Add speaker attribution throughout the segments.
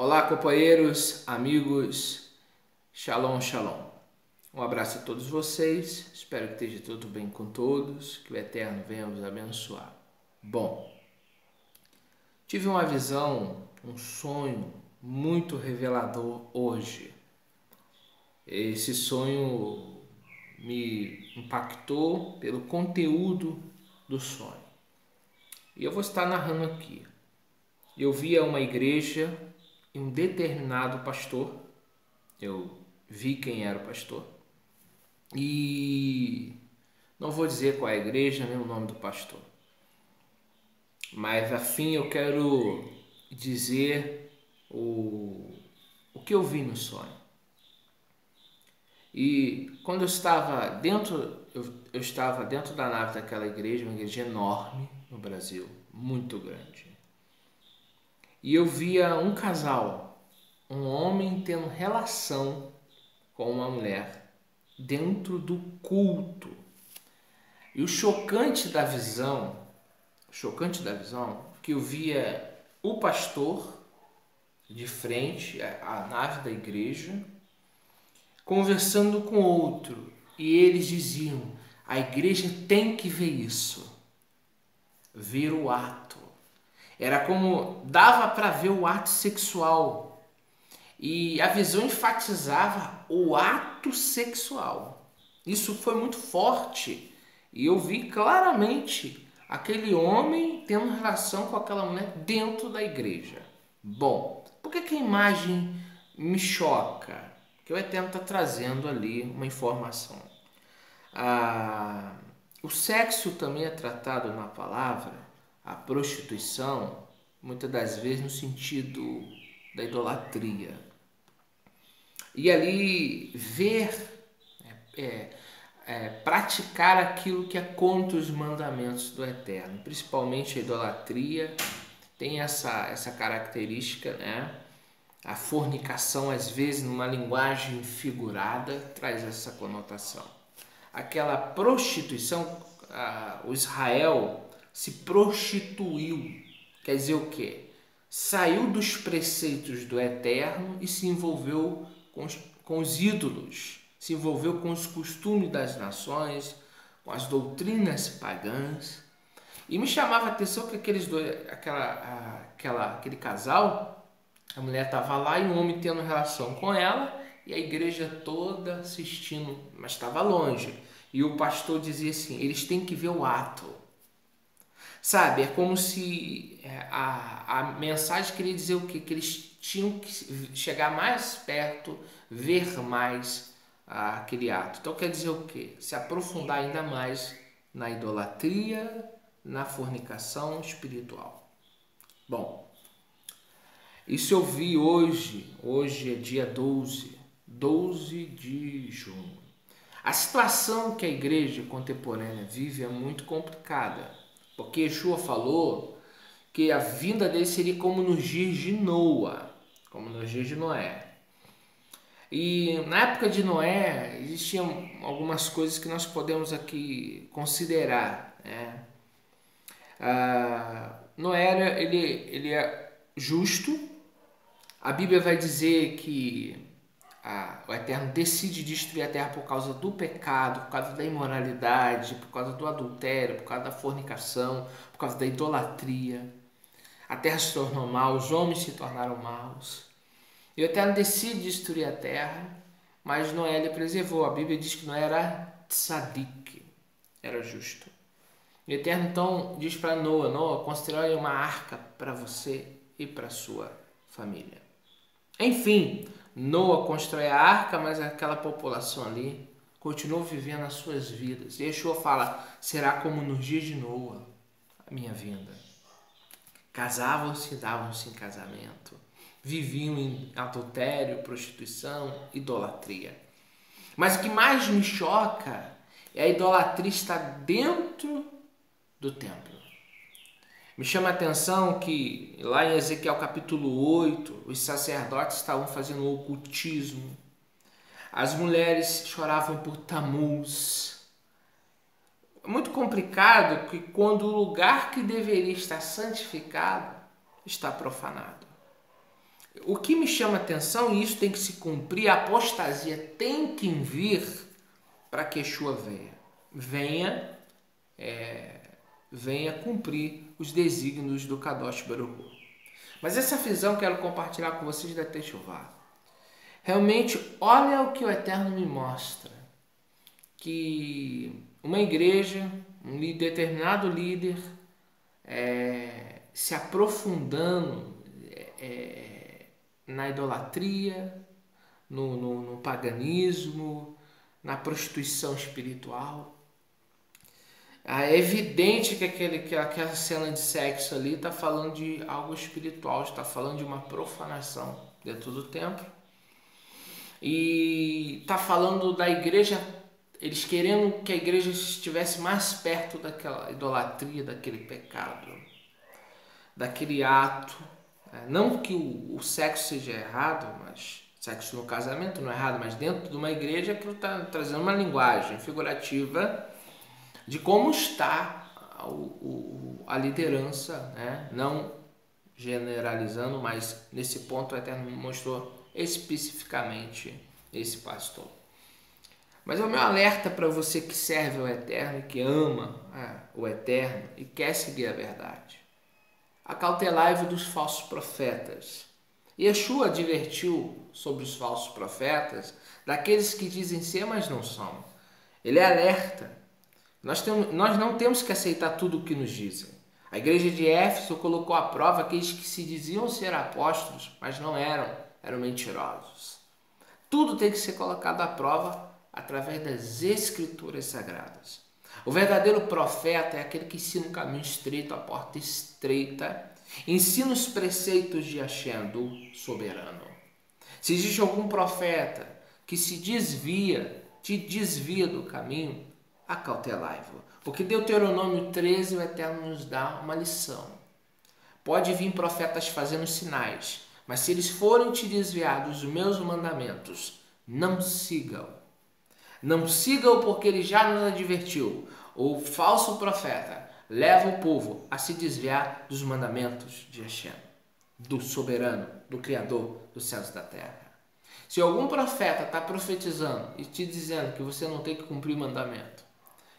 Speaker 1: Olá, companheiros, amigos, shalom, shalom. Um abraço a todos vocês, espero que esteja tudo bem com todos, que o Eterno venha vos abençoar. Bom, tive uma visão, um sonho muito revelador hoje. Esse sonho me impactou pelo conteúdo do sonho. E eu vou estar narrando aqui. Eu via uma igreja e um determinado pastor. Eu vi quem era o pastor. E não vou dizer qual é a igreja nem o nome do pastor. Mas afim eu quero dizer o que eu vi no sonho. E quando eu estava dentro, eu estava dentro da nave daquela igreja, uma igreja enorme no Brasil, muito grande. E eu via um casal, um homem tendo relação com uma mulher dentro do culto. E o chocante da visão, que eu via o pastor de frente à nave da igreja, conversando com outro, e eles diziam: a igreja tem que ver isso, ver o ato. Era como dava para ver o ato sexual. E a visão enfatizava o ato sexual. Isso foi muito forte. E eu vi claramente aquele homem tendo relação com aquela mulher dentro da igreja. Bom, por que a imagem me choca? Porque o Eterno está trazendo ali uma informação. O sexo também é tratado na palavra, a prostituição, muitas das vezes no sentido da idolatria. E ali ver, praticar aquilo que é contra os mandamentos do Eterno, principalmente a idolatria, tem essa característica, né? A fornicação, às vezes, numa linguagem figurada, traz essa conotação. Aquela prostituição, o Israel se prostituiu, quer dizer o quê? Saiu dos preceitos do Eterno e se envolveu com os ídolos, se envolveu com os costumes das nações, com as doutrinas pagãs. E me chamava a atenção que aquele casal, a mulher estava lá e o homem tendo relação com ela e a igreja toda assistindo, mas estava longe. E o pastor dizia assim: eles têm que ver o ato. Sabe, é como se a mensagem queria dizer o quê? Que eles tinham que chegar mais perto, ver mais aquele ato. Então quer dizer o quê? Se aprofundar ainda mais na idolatria, na fornicação espiritual. Bom, isso eu vi hoje é dia 12 de junho. A situação que a igreja contemporânea vive é muito complicada, porque Yeshua falou que a vinda dele seria como nos dias de Noa, como nos dias de Noé. E na época de Noé existiam algumas coisas que nós podemos aqui considerar, né? Noé ele é justo. A Bíblia vai dizer que o Eterno decide destruir a terra por causa do pecado, por causa da imoralidade, por causa do adultério, por causa da fornicação, por causa da idolatria. A terra se tornou mal, os homens se tornaram maus. E o Eterno decide destruir a terra, mas Noé ele preservou. A Bíblia diz que Noé era tzadik, era justo. E o Eterno então diz para Noa: constrói uma arca para você e para sua família. Enfim, Noa constrói a arca, mas aquela população ali continuou vivendo as suas vidas. E Yeshua fala: será como nos dias de Noa, a minha vinda. Casavam-se, davam-se em casamento. Viviam em adultério, prostituição, idolatria. Mas o que mais me choca é a idolatria estar dentro do templo. Me chama a atenção que lá em Ezequiel capítulo 8, os sacerdotes estavam fazendo o ocultismo. As mulheres choravam por Tamuz. É muito complicado que quando o lugar que deveria estar santificado está profanado. O que me chama atenção, e isso tem que se cumprir, a apostasia tem que vir para que Yeshua venha cumprir os desígnios do Kadosh Baruch Hu. Mas essa visão quero compartilhar com vocês da Techuvá. Realmente, olha o que o Eterno me mostra. Que uma igreja, determinado líder, se aprofundando na idolatria, no paganismo, na prostituição espiritual. É evidente que aquela cena de sexo ali está falando de algo espiritual, está falando de uma profanação dentro do templo. E está falando da igreja, eles querendo que a igreja estivesse mais perto daquela idolatria, daquele pecado, daquele ato. Não que o sexo seja errado, mas sexo no casamento não é errado, mas dentro de uma igreja aquilo está trazendo uma linguagem figurativa de como está a liderança, né? Não generalizando, mas nesse ponto o Eterno me mostrou especificamente esse pastor. Mas é o meu alerta para você que serve ao Eterno, que ama o Eterno e quer seguir a verdade. Acautelai-vos dos falsos profetas. Yeshua advertiu sobre os falsos profetas, daqueles que dizem ser, mas não são. Ele alerta. Nós não temos que aceitar tudo o que nos dizem. A igreja de Éfeso colocou à prova aqueles que se diziam ser apóstolos, mas não eram mentirosos. Tudo tem que ser colocado à prova através das escrituras sagradas. O verdadeiro profeta é aquele que ensina o caminho estreito, a porta estreita, ensina os preceitos de Hashem, do soberano. Se existe algum profeta que te desvia do caminho, acautelai-vos. Porque Deuteronômio 13, o Eterno nos dá uma lição. Pode vir profetas fazendo sinais, mas se eles forem te desviar dos meus mandamentos, não sigam. Não sigam, porque ele já nos advertiu. O falso profeta leva o povo a se desviar dos mandamentos de Hashem, do soberano, do Criador dos céus e da terra. Se algum profeta está profetizando e te dizendo que você não tem que cumprir o mandamento,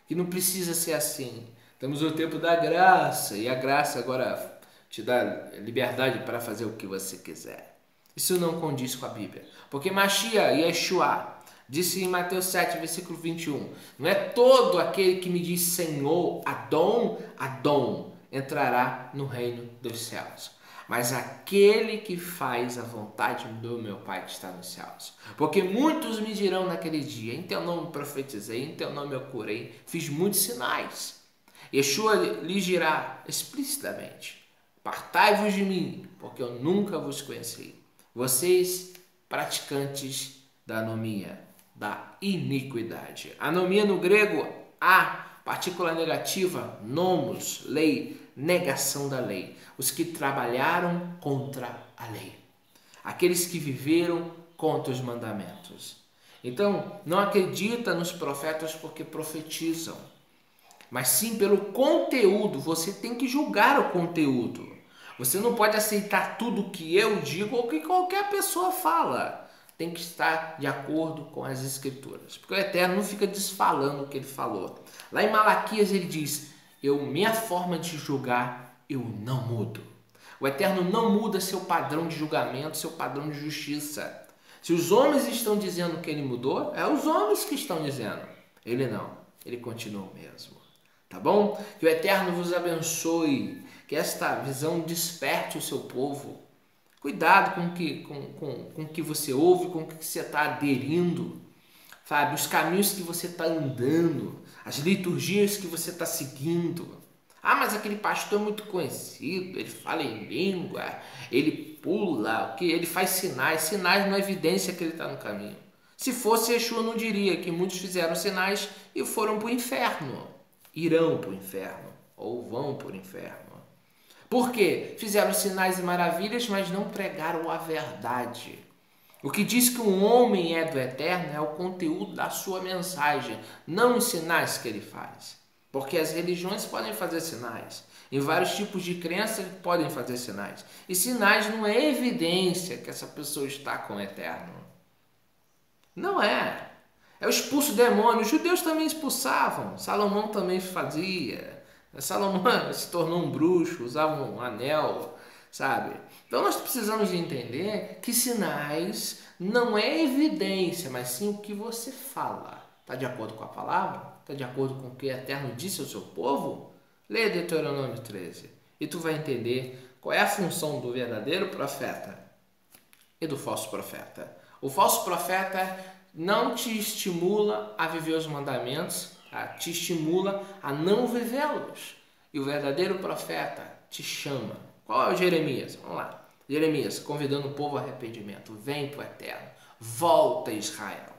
Speaker 1: que não precisa ser assim, estamos no tempo da graça, e a graça agora te dá liberdade para fazer o que você quiser. Isso não condiz com a Bíblia. Porque Mashiach, Yeshua, disse em Mateus 7, versículo 21, não é todo aquele que me diz Senhor, Adon, entrará no reino dos céus, mas aquele que faz a vontade do meu Pai que está nos céus. Porque muitos me dirão naquele dia, em teu nome profetizei, em teu nome eu curei, fiz muitos sinais. Yeshua lhes dirá explicitamente, apartai-vos de mim, porque eu nunca vos conheci. Vocês, praticantes da anomia, da iniquidade. Anomia no grego, a partícula negativa, nomos, lei, negação da lei. Os que trabalharam contra a lei. Aqueles que viveram contra os mandamentos. Então, não acredita nos profetas porque profetizam, mas sim pelo conteúdo. Você tem que julgar o conteúdo. Você não pode aceitar tudo que eu digo ou que qualquer pessoa fala. Tem que estar de acordo com as escrituras. Porque o Eterno não fica desfalando o que ele falou. Lá em Malaquias ele diz, minha forma de julgar, eu não mudo. O Eterno não muda seu padrão de julgamento, seu padrão de justiça. Se os homens estão dizendo que ele mudou, é os homens que estão dizendo. Ele não, ele continua o mesmo. Tá bom? Que o Eterno vos abençoe, que esta visão desperte o seu povo. Cuidado com o que você ouve, com o que você está aderindo, sabe? Os caminhos que você está andando, as liturgias que você está seguindo. Ah, mas aquele pastor é muito conhecido, ele fala em língua, ele pula, ele faz sinais. Sinais não é evidência que ele está no caminho. Se fosse, Yeshua não diria que muitos fizeram sinais e foram para o inferno. Irão para o inferno, ou vão para o inferno. Por quê? Fizeram sinais e maravilhas, mas não pregaram a verdade. O que diz que um homem é do Eterno é o conteúdo da sua mensagem, não os sinais que ele faz. Porque as religiões podem fazer sinais, Em vários tipos de crenças podem fazer sinais. E sinais não é evidência que essa pessoa está com o Eterno. Não é. É o expulso demônio. Os judeus também expulsavam. Salomão também fazia. Salomão se tornou um bruxo, usava um anel, sabe? Então nós precisamos entender que sinais não é evidência, mas sim o que você fala. Está de acordo com a palavra? Está de acordo com o que o Eterno disse ao seu povo? Leia Deuteronômio 13 e tu vai entender qual é a função do verdadeiro profeta e do falso profeta. O falso profeta não te estimula a viver os mandamentos, tá? Te estimula a não vivê-los. E o verdadeiro profeta te chama. Qual é o Jeremias? Vamos lá. Jeremias convidando o povo ao arrependimento. Vem para o Eterno. Volta, Israel.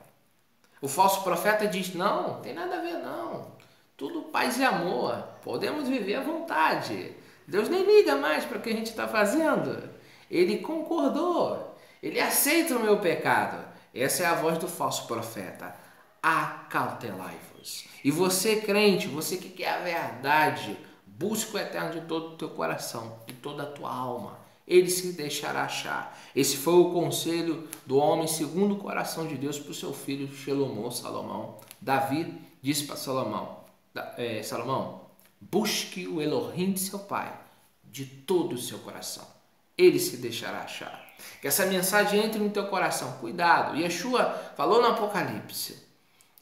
Speaker 1: O falso profeta diz, não tem nada a ver não. Tudo paz e amor. Podemos viver à vontade. Deus nem liga mais para o que a gente está fazendo. Ele concordou. Ele aceita o meu pecado. Essa é a voz do falso profeta. Acautelai-vos. E você, crente, você que quer a verdade, busca o Eterno de todo o teu coração, de toda a tua alma. Ele se deixará achar. Esse foi o conselho do homem segundo o coração de Deus para o seu filho Salomão. Davi disse para Salomão, Salomão, busque o Elohim de seu pai, de todo o seu coração. Ele se deixará achar. Que essa mensagem entre no teu coração. Cuidado. Yeshua falou no Apocalipse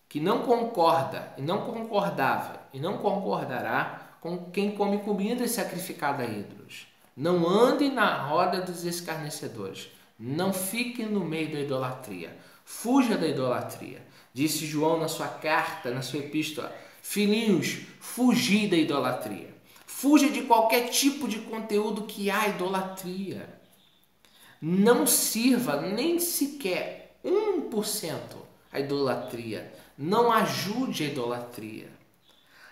Speaker 1: que não concorda, e não concordava, e não concordará com quem come comida sacrificada a ídolos. Não ande na roda dos escarnecedores. Não fique no meio da idolatria. Fuja da idolatria. Disse João na sua carta, na sua epístola, filhinhos, fugi da idolatria. Fuja de qualquer tipo de conteúdo que há idolatria. Não sirva nem sequer 1% a idolatria. Não ajude a idolatria.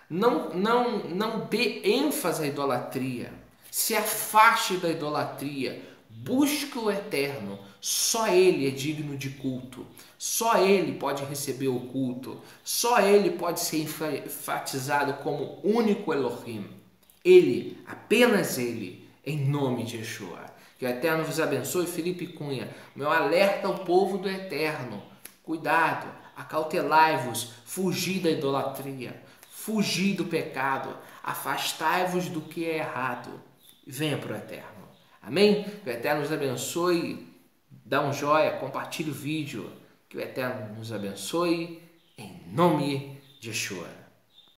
Speaker 1: Não dê ênfase à idolatria. Se afaste da idolatria. Busque o Eterno. Só Ele é digno de culto. Só Ele pode receber o culto. Só Ele pode ser enfatizado como único Elohim. Ele, apenas Ele, em nome de Yeshua. Que o Eterno vos abençoe. Felipe Cunha, meu alerta ao povo do Eterno. Cuidado, acautelai-vos, fugi da idolatria, fugi do pecado, afastai-vos do que é errado. Venha para o Eterno. Amém? Que o Eterno nos abençoe. Dá um joinha, compartilhe o vídeo. Que o Eterno nos abençoe. Em nome de Yeshua.